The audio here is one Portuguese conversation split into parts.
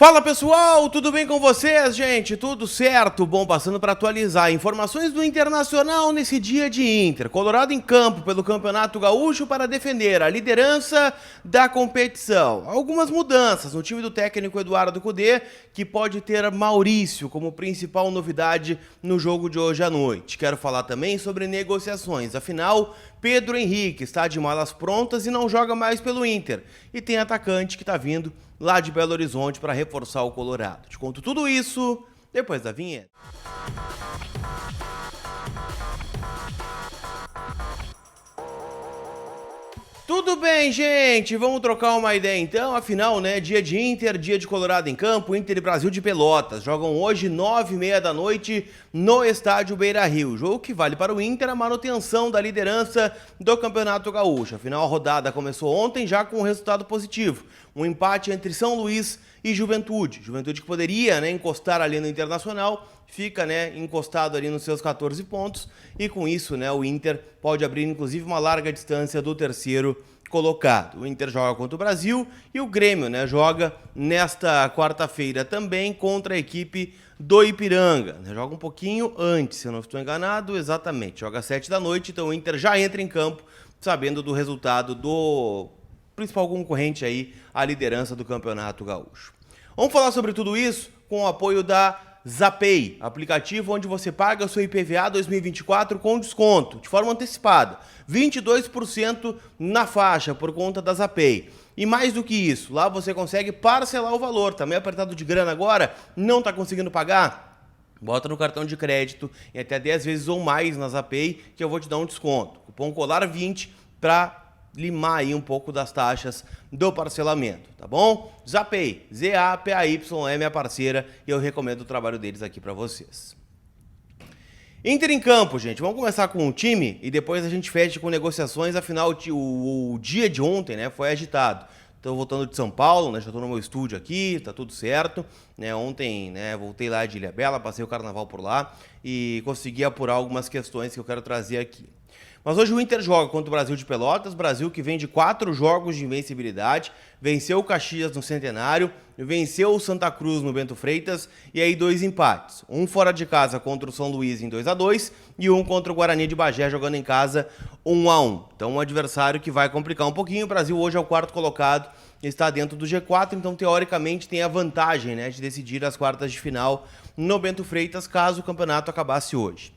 Fala pessoal, tudo bem com vocês, gente? Tudo certo? Bom, passando para atualizar informações do Internacional nesse dia de Inter. Colorado em campo pelo Campeonato Gaúcho para defender a liderança da competição. Algumas mudanças no time do técnico Eduardo Cudê, que pode ter Maurício como principal novidade no jogo de hoje à noite. Quero falar também sobre negociações, afinal, Pedro Henrique está de malas prontas e não joga mais pelo Inter. E tem atacante que está vindo lá de Belo Horizonte para reforçar o Colorado. Te conto tudo isso depois da vinheta. Tudo bem, gente? Vamos trocar uma ideia então? Afinal, né, dia de Inter, dia de Colorado em campo, Inter e Brasil de Pelotas. Jogam hoje 9h30 da noite no estádio Beira-Rio. Jogo que vale para o Inter a manutenção da liderança do Campeonato Gaúcho. Afinal, a rodada começou ontem já com um resultado positivo. Um empate entre São Luís e Juventude. Juventude que poderia, né, encostar ali no Internacional, fica, né, encostado ali nos seus 14 pontos e com isso, né, o Inter pode abrir inclusive uma larga distância do terceiro colocado. O Inter joga contra o Brasil e o Grêmio, né, joga nesta quarta-feira também contra a equipe do Ipiranga. Joga um pouquinho antes, se eu não estou enganado, exatamente. Joga às 7 da noite, então o Inter já entra em campo sabendo do resultado do principal concorrente aí à liderança do Campeonato Gaúcho. Vamos falar sobre tudo isso com o apoio da Zapay, aplicativo onde você paga o seu IPVA 2024 com desconto, de forma antecipada, 22% na faixa por conta da Zapay. E mais do que isso, lá você consegue parcelar o valor, tá meio apertado de grana agora, não está conseguindo pagar? Bota no cartão de crédito e até 10 vezes ou mais na Zapay que eu vou te dar um desconto. Cupom COLAR20 para limar aí um pouco das taxas do parcelamento, tá bom? Zapay, Z-A-P-A-Y é minha parceira e eu recomendo o trabalho deles aqui para vocês. Inter em campo, gente. Vamos começar com o time e depois a gente fecha com negociações, afinal o dia de ontem, né, foi agitado. Estou voltando de São Paulo, né, já estou no meu estúdio aqui, tá tudo certo. Né, ontem, né, voltei lá de Ilhabela, passei o carnaval por lá e consegui apurar algumas questões que eu quero trazer aqui. Mas hoje o Inter joga contra o Brasil de Pelotas, Brasil que vem de 4 jogos de invencibilidade, venceu o Caxias no Centenário, venceu o Santa Cruz no Bento Freitas e aí 2 empates. Um fora de casa contra o São Luís em 2-2 e um contra o Guarani de Bagé jogando em casa 1-1. Então um adversário que vai complicar um pouquinho. O Brasil hoje é o 4º colocado, está dentro do G4, então teoricamente tem a vantagem, né, de decidir as quartas de final no Bento Freitas caso o campeonato acabasse hoje.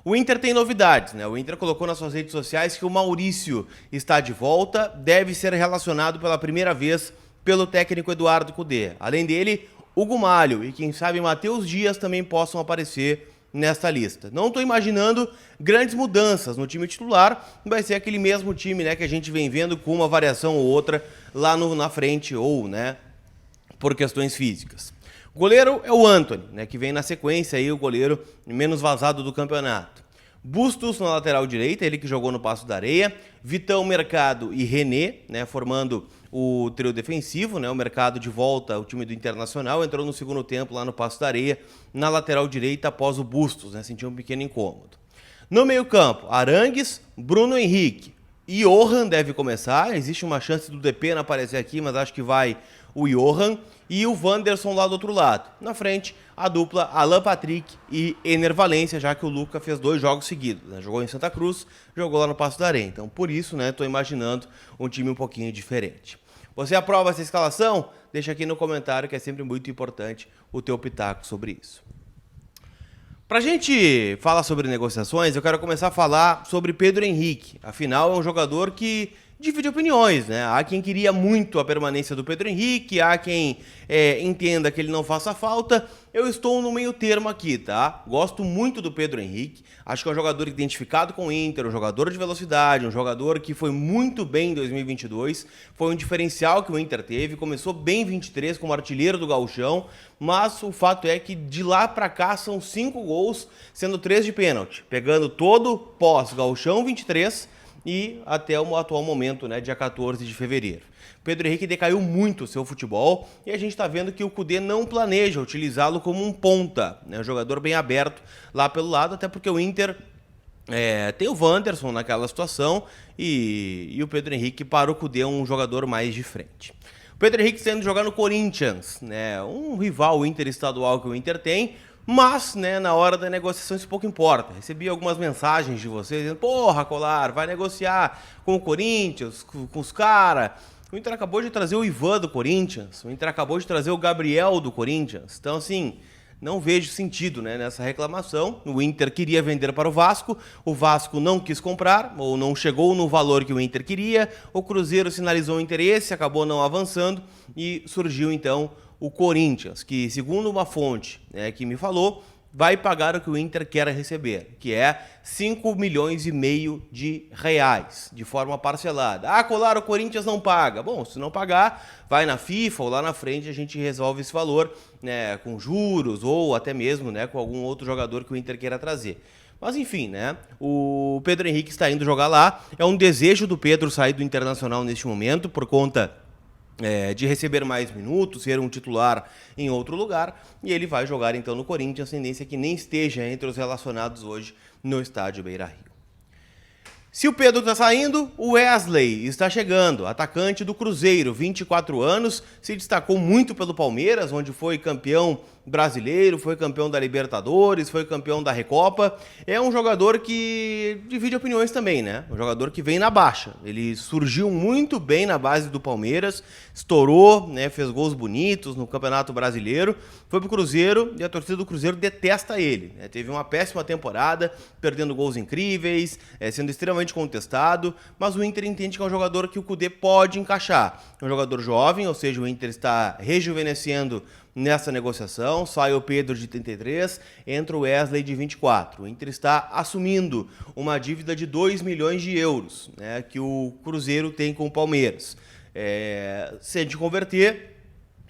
O Inter tem novidades, né? O Inter colocou nas suas redes sociais que o Maurício está de volta, deve ser relacionado pela primeira vez pelo técnico Eduardo Cudê. Além dele, Hugo Malho e quem sabe Matheus Dias também possam aparecer nesta lista. Não estou imaginando grandes mudanças no time titular, vai ser aquele mesmo time, né, que a gente vem vendo com uma variação ou outra lá na frente ou, né, por questões físicas. O goleiro é o Antony, né, que vem na sequência aí, o goleiro menos vazado do campeonato. Bustos na lateral direita, ele que jogou no Passo da Areia. Vitão, Mercado e René, né, formando o trio defensivo, né, o Mercado de volta ao time do Internacional, entrou no segundo tempo lá no Passo da Areia, na lateral direita após o Bustos, né, sentiu um pequeno incômodo. No meio campo, Arangues, Bruno Henrique e Johan deve começar, existe uma chance do DP não aparecer aqui, mas acho que vai o Johan e o Wanderson lá do outro lado. Na frente, a dupla Alan Patrick e Ener Valencia, já que o Luca fez 2 jogos seguidos, né? Jogou em Santa Cruz, jogou lá no Passo da Areia. Então, por isso, né, estou imaginando um time um pouquinho diferente. Você aprova essa escalação? Deixa aqui no comentário que é sempre muito importante o teu pitaco sobre isso. Pra gente falar sobre negociações, eu quero começar a falar sobre Pedro Henrique. Afinal, é um jogador que divide opiniões, né? Há quem queria muito a permanência do Pedro Henrique, há quem entenda que ele não faça falta. Eu estou no meio termo aqui, tá? Gosto muito do Pedro Henrique, acho que é um jogador identificado com o Inter, um jogador de velocidade, um jogador que foi muito bem em 2022, foi um diferencial que o Inter teve, começou bem em 23 como artilheiro do Gauchão, mas o fato é que de lá pra cá são 5 gols, sendo 3 de pênalti, pegando todo pós-Gauchão 23 e até o atual momento, né, dia 14 de fevereiro. Pedro Henrique decaiu muito o seu futebol e a gente está vendo que o Cudê não planeja utilizá-lo como um ponta, né, um jogador bem aberto lá pelo lado, até porque o Inter tem o Wanderson naquela situação e o Pedro Henrique para o Cudê é um jogador mais de frente. O Pedro Henrique está indo jogar no Corinthians, né? Um rival interestadual que o Inter tem, mas, né, na hora da negociação isso pouco importa. Recebi algumas mensagens de vocês dizendo: porra, Colar, vai negociar com o Corinthians, com os caras. O Inter acabou de trazer o Ivan do Corinthians, o Inter acabou de trazer o Gabriel do Corinthians. Então, assim, não vejo sentido, né, nessa reclamação. O Inter queria vender para o Vasco não quis comprar, ou não chegou no valor que o Inter queria, o Cruzeiro sinalizou interesse, acabou não avançando e surgiu então o Corinthians, que segundo uma fonte, né, que me falou, vai pagar o que o Inter quer receber, que é 5,5 milhões de reais, de forma parcelada. Ah, Colar, o Corinthians não paga. Bom, se não pagar, vai na FIFA ou lá na frente a gente resolve esse valor, né, com juros ou até mesmo, né, com algum outro jogador que o Inter queira trazer. Mas enfim, né, o Pedro Henrique está indo jogar lá. É um desejo do Pedro sair do Internacional neste momento por conta de receber mais minutos, ser um titular em outro lugar, e ele vai jogar então no Corinthians, tendência que nem esteja entre os relacionados hoje no estádio Beira-Rio. Se o Pedro está saindo, o Wesley está chegando, atacante do Cruzeiro, 24 anos, se destacou muito pelo Palmeiras, onde foi campeão brasileiro, foi campeão da Libertadores, foi campeão da Recopa. É um jogador que divide opiniões também, né? Um jogador que vem na baixa. Ele surgiu muito bem na base do Palmeiras, estourou, né? Fez gols bonitos no Campeonato Brasileiro, foi pro Cruzeiro e a torcida do Cruzeiro detesta ele, né? Teve uma péssima temporada, perdendo gols incríveis, sendo extremamente contestado, mas o Inter entende que é um jogador que o Kudê pode encaixar. É um jogador jovem, ou seja, o Inter está rejuvenescendo nessa negociação. Sai o Pedro de 33, entra o Wesley de 24. O Inter está assumindo uma dívida de 2 milhões de euros, né, que o Cruzeiro tem com o Palmeiras. Se a gente converter,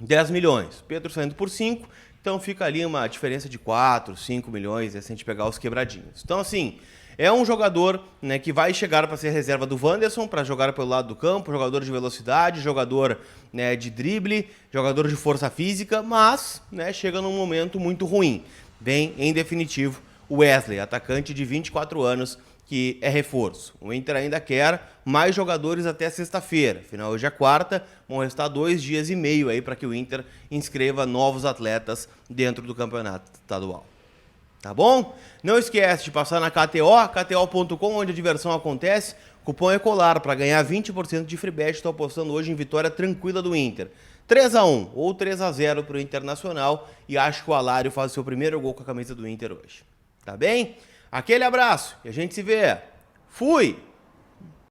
10 milhões. Pedro saindo por 5, então fica ali uma diferença de 4, 5 milhões, se a gente pegar os quebradinhos. Então, assim, é um jogador, né, que vai chegar para ser reserva do Wanderson, para jogar pelo lado do campo, jogador de velocidade, jogador, né, de drible, jogador de força física, mas, né, chega num momento muito ruim. Vem, em definitivo, o Wesley, atacante de 24 anos, que é reforço. O Inter ainda quer mais jogadores até sexta-feira. Afinal, hoje é quarta, vão restar 2 dias e meio aí para que o Inter inscreva novos atletas dentro do campeonato estadual. Tá bom? Não esquece de passar na KTO, kto.com, onde a diversão acontece. O cupom é Colar para ganhar 20% de free bet. Estou apostando hoje em vitória tranquila do Inter. 3-1 ou 3-0 para o Internacional, e acho que o Alário faz o seu primeiro gol com a camisa do Inter hoje. Tá bem? Aquele abraço e a gente se vê. Fui!